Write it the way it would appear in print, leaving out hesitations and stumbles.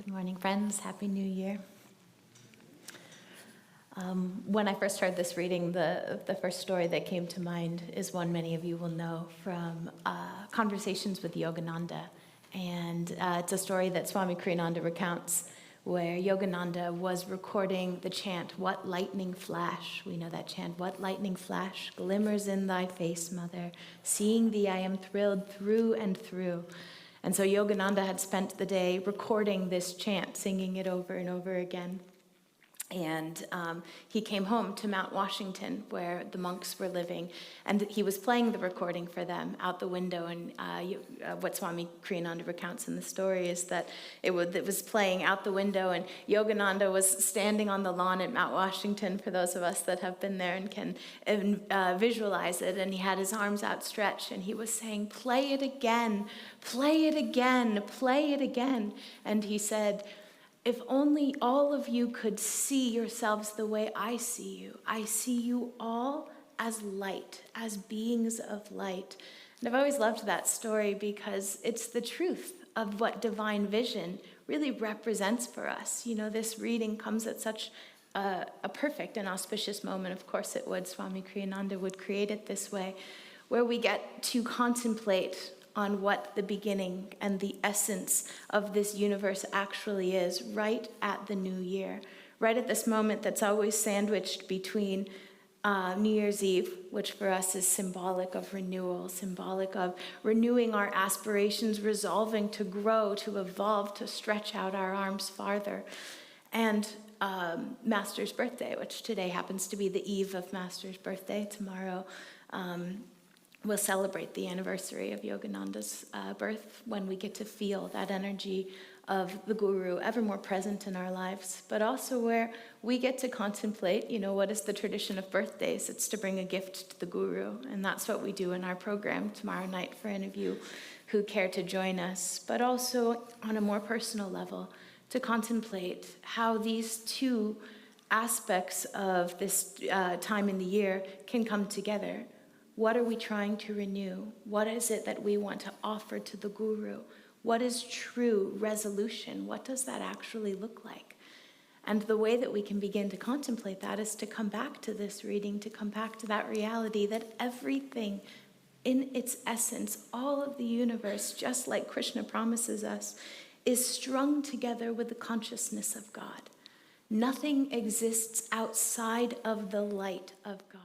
Good morning, friends. Happy New Year. When I first heard this reading, the first story that came to mind is one many of you will know from conversations with Yogananda. And it's a story that Swami Kriyananda recounts where Yogananda was recording the chant, "What lightning flash?" We know that chant, "What lightning flash glimmers in thy face, mother. Seeing thee I am thrilled through and through." And so Yogananda had spent the day recording this chant, singing it over and over again. And he came home to Mount Washington, where the monks were living, and he was playing the recording for them out the window. And what Swami Kriyananda recounts in the story is that it was playing out the window, and Yogananda was standing on the lawn at Mount Washington, for those of us that have been there and can visualize it, and he had his arms outstretched, and he was saying, "Play it again, play it again, play it again." And he said, "If only all of you could see yourselves the way I see you. I see you all as light, as beings of light." And I've always loved that story because it's the truth of what divine vision really represents for us. You know, this reading comes at such a perfect and auspicious moment. Of course it would. Swami Kriyananda would create it this way, where we get to contemplate on what the beginning and the essence of this universe actually is right at the new year, right at this moment that's always sandwiched between New Year's Eve, which for us is symbolic of renewal, symbolic of renewing our aspirations, resolving to grow, to evolve, to stretch out our arms farther, and Master's birthday, which today happens to be the eve of Master's birthday. Tomorrow we'll celebrate the anniversary of Yogananda's birth, when we get to feel that energy of the Guru ever more present in our lives, but also where we get to contemplate, you know, what is the tradition of birthdays? It's to bring a gift to the Guru, and that's what we do in our program tomorrow night for any of you who care to join us, but also on a more personal level, to contemplate how these two aspects of this time in the year can come together. What are we trying to renew? What is it that we want to offer to the Guru? What is true resolution? What does that actually look like? And the way that we can begin to contemplate that is to come back to this reading, to come back to that reality that everything in its essence, all of the universe, just like Krishna promises us, is strung together with the consciousness of God. Nothing exists outside of the light of God.